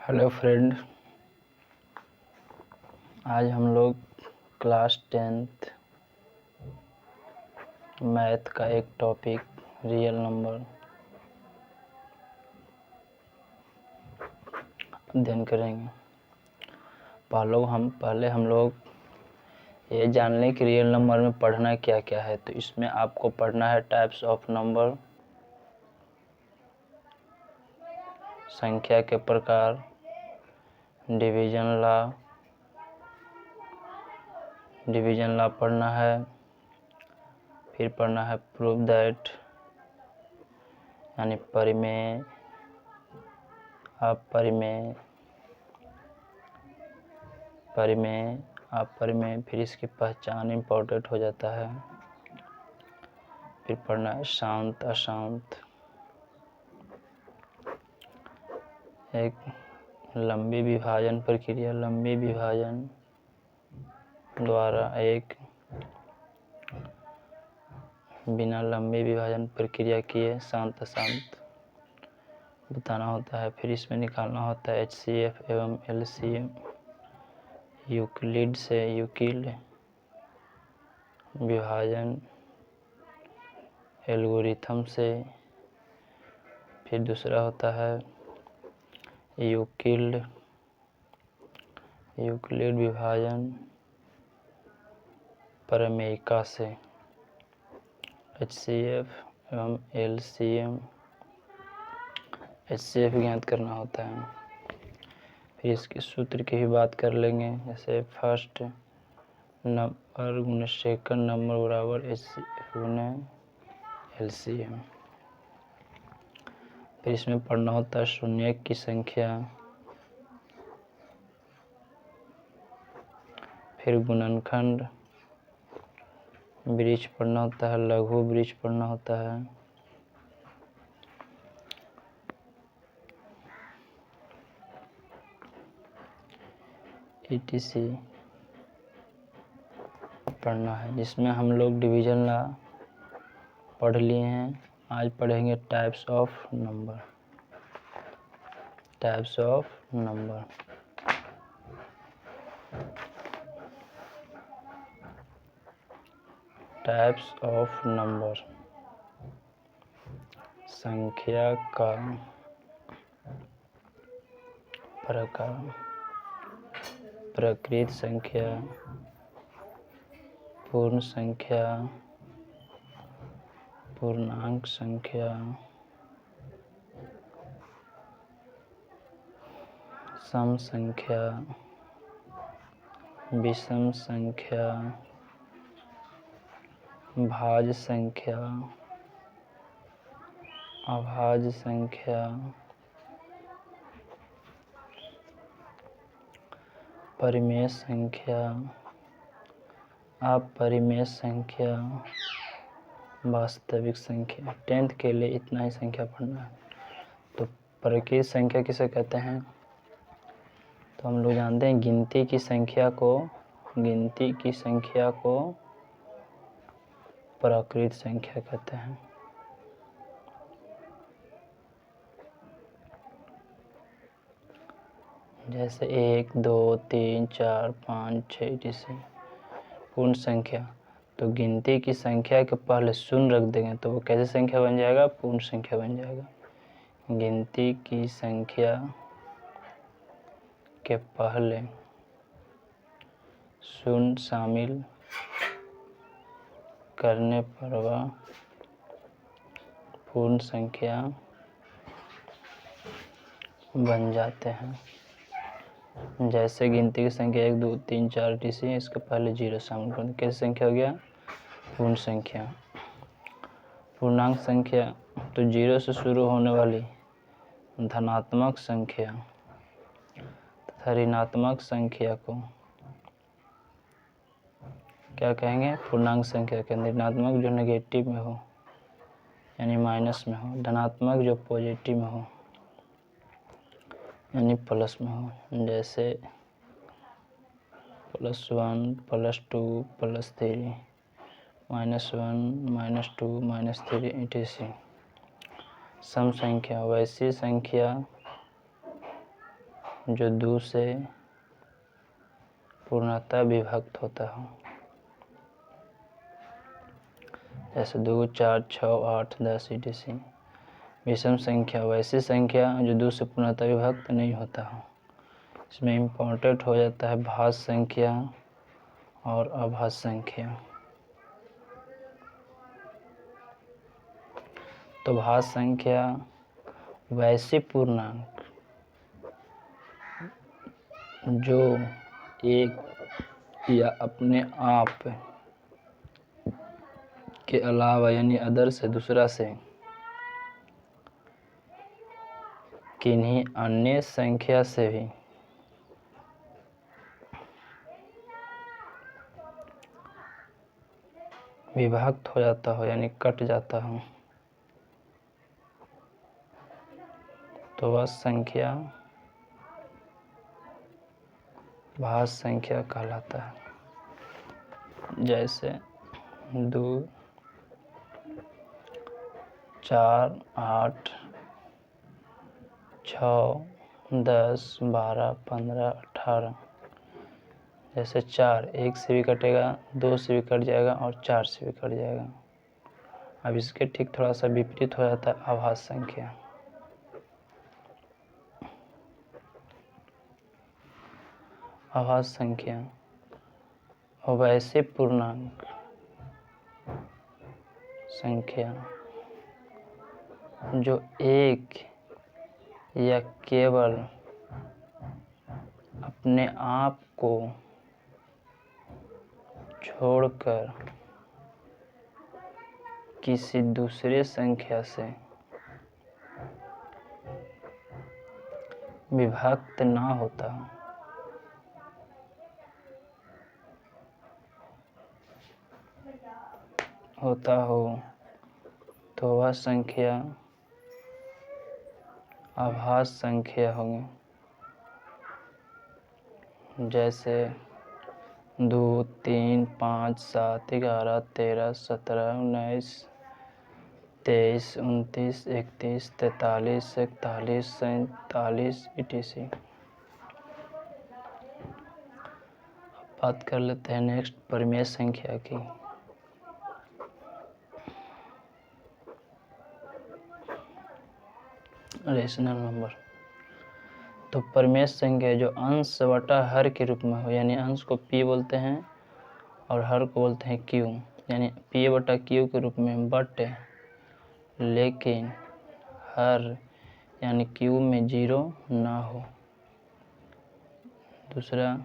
Hello friend, आज हम लोग क्लास 10th मैथ का एक टॉपिक रियल नंबर अध्ययन करेंगे। पहले हम लोग ये जान लें कि रियल नंबर में पढ़ना क्या क्या है। तो इसमें आपको पढ़ना है टाइप्स ऑफ नंबर, संख्या के प्रकार, डिवीजन लॉ पढ़ना है। फिर पढ़ना है प्रूव दैट यानी परिमेय, अपरिमेय, फिर इसकी पहचान इम्पोर्टेंट हो जाता है। फिर पढ़ना है शांत अशांत, एक लंबी विभाजन प्रक्रिया, लंबी विभाजन द्वारा एक बिना लंबी विभाजन प्रक्रिया किए शांत अशांत बताना होता है। फिर इसमें निकालना होता है HCF एवं LCM, यूक्लिड विभाजन एल्गोरिथम से। फिर दूसरा होता है यूक्लिड विभाजन प्रमेयिका से। HCF एवं LCM, HCF ज्ञात करना होता है। फिर इसके सूत्र की भी बात कर लेंगे, जैसे फर्स्ट नंबर गुणे सेकंड नंबर बराबर HCF गुणे LCM। फिर इसमें पढ़ना होता है शून्य की संख्या, फिर गुणनखंड वृक्ष पढ़ना होता है, लघु वृक्ष पढ़ना होता है। ETC पढ़ना है, जिसमें हम लोग डिवीजन लॉ पढ़ लिए हैं। आज पढ़ेंगे टाइप्स ऑफ नंबर। संख्या का प्रकार, प्रकृत संख्या, पूर्ण संख्या, पूर्णांक संख्या, सम संख्या, विषम संख्या, भाज्य संख्या, अभाज्य संख्या, परिमेय संख्या, अपरिमेय संख्या, वास्तविक संख्या। 10th के लिए इतना ही संख्या पढ़ना है। तो प्रकृत संख्या किसे कहते हैं? तो हम लोग जानते हैं गिनती की संख्या को प्रकृत संख्या कहते हैं। जैसे 1, 2, 3, 4, 5, 6 जैसे पूर्ण संख्या। तो गिनती की संख्या के पहले शून्य रख देंगे तो वो कैसे संख्या बन जाएगा? पूर्ण संख्या बन जाएगा। गिनती की संख्या के पहले शून्य शामिल करने पर वह पूर्ण संख्या बन जाते हैं। जैसे गिनती की संख्या 1, 2, 3, 4 TC, इसके पहले 0 शामिल कर, कैसी संख्या हो गया? पूर्ण संख्या। पूर्णांक संख्या तो 0 से शुरू होने वाली धनात्मक संख्या तथा ऋणात्मक संख्या को क्या कहेंगे? पूर्णांक संख्या के अंदर ऋणात्मक जो नेगेटिव में हो यानी माइनस में हो, धनात्मक जो पॉजिटिव में हो यानी प्लस में हो। जैसे +1, +2, +3, -1, -2, -3 etc। सम संख्या वैसी संख्या जो 2 से पूर्णतः विभक्त होता हो, जैसे 2, 4, 6, 8, 10 etc. विषम संख्या वैसी संख्या जो 2 से पूर्णतः विभक्त नहीं होता हो। इसमें इम्पोर्टेंट हो जाता है भाज्य संख्या और अभाज्य संख्या। तो भाज्य संख्या वैसे पूर्णांक जो एक या अपने आप के अलावा यानी अदर से दूसरा से किन्हीं अन्य संख्या से भी विभक्त हो जाता हो यानी कट जाता हो, तो वह संख्या भाज्य संख्या कहलाता है। जैसे 2, 4, 8, 6, 10, 12, 15, 18। जैसे 4 1 से भी कटेगा, 2 से भी कट जाएगा और 4 से भी कट जाएगा। अब इसके ठीक थोड़ा सा विपरीत हो जाता है अभाज्य संख्या। अभाज्य संख्या वैसे पूर्णांक संख्या जो एक या केवल अपने आप को छोड़कर किसी दूसरे संख्या से विभक्त ना होता हो तो वह संख्या अभाज्य संख्या होगी। जैसे 2, 3, 5, 7, 11, 13, 17, 19, 23, 29, 31, 43, 41, 47 etc. बात कर लेते हैं नेक्स्ट परिमेय संख्या की। Rational number. तो परिमेय संख्या जो अंश बटा हर के रूप में हो, यानी अंश को p बोलते हैं और हर को बोलते हैं q, यानी p बटा q के रूप में, बट लेकिन हर यानी q में 0 ना हो। दूसरा,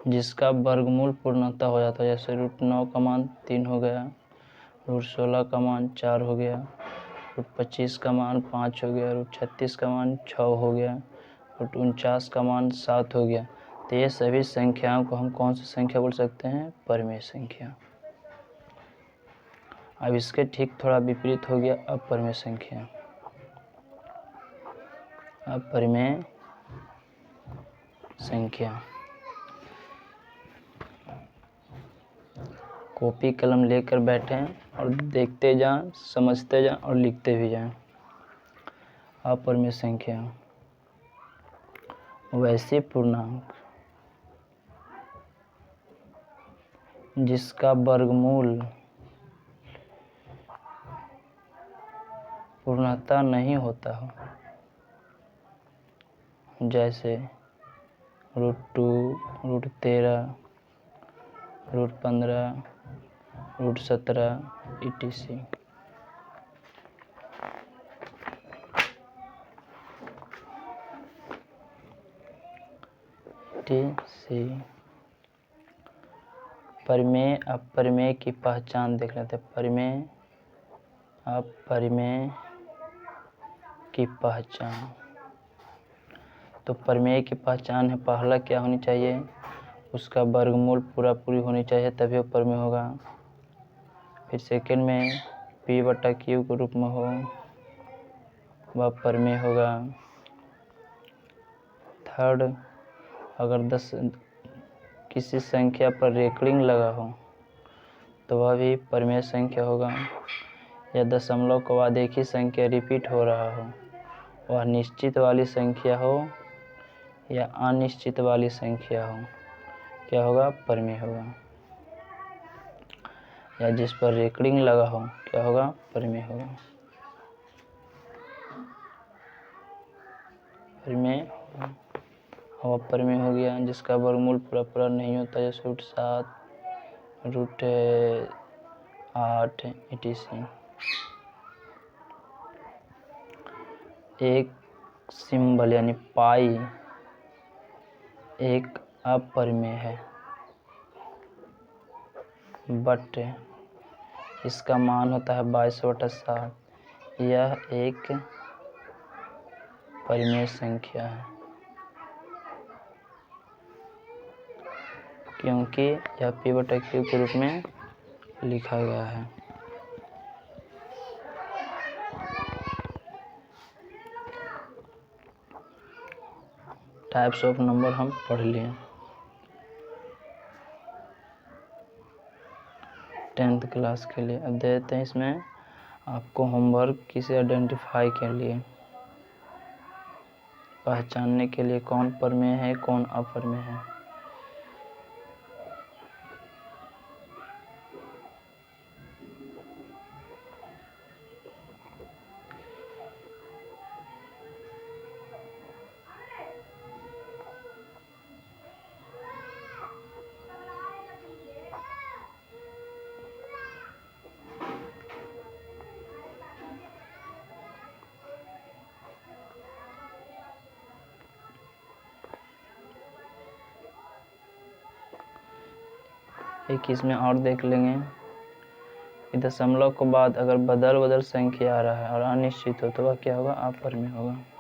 जिसका वर्गमूल पूर्णतः हो जाता है, जैसे √9 का मान 3 हो गया, √16 का मान 4 हो गया, √25 का मान 5 हो गया, √36 का मान 6 हो गया, √49 का मान 7 हो गया। तो ये सभी संख्याओं को हम कौन सी संख्या बोल सकते हैं? परिमेय संख्या। अब इसके ठीक थोड़ा विपरीत हो गया अपरिमेय संख्या। अपरिमेय संख्या कॉपी कलम लेकर बैठें और देखते जाएं, समझते जाएं और लिखते भी जाएं। अपरिमेय संख्या वैसे पूर्णांक जिसका वर्गमूल पूर्णतः नहीं होता हो, जैसे √2, √13, √15, √17 etc. परिमेय अपरिमेय की पहचान देख लेते हैं। परिमेय अपरिमेय की पहचान। तो परिमेय की पहचान है, पहला क्या होनी चाहिए? उसका वर्गमूल पूरी होनी चाहिए, तभी वो परिमेय होगा। फिर सेकंड में p बटा q के रूप में हो, वह परिमेय होगा। थर्ड, अगर 10 किसी संख्या पर रेकरिंग लगा हो तो वह भी परिमेय संख्या होगा। या दशमलव के बाद एक ही संख्या रिपीट हो रहा हो, वह निश्चित वाली संख्या हो या अनिश्चित वाली संख्या हो, क्या होगा? परिमेय होगा। या जिस पर रेकरिंग लगा हो, क्या होगा? परिमेय होगा। परिमेय होगा। अब परिमेय हो गया जिसका वर्गमूल पूरा पूरा नहीं होता, जैसे √7, √8 etc। एक सिंबल यानी पाई एक अपरिमेय है, बट इसका मान होता है 22/7। यह एक परिमेय संख्या है क्योंकि यह p/q के रूप में लिखा गया है। टाइप्स ऑफ नंबर हम पढ़ लिए 10th क्लास के लिए। अब देते हैं इसमें आपको होमवर्क किसे आइडेंटिफाई के लिए, पहचानने के लिए कौन परिमेय है कौन अपरिमेय है। एक इसमें और देख लेंगे कि दशमलव के बाद अगर बदल संख्या आ रहा है और अनिश्चित हो तो वह क्या होगा? अपरिमेय होगा।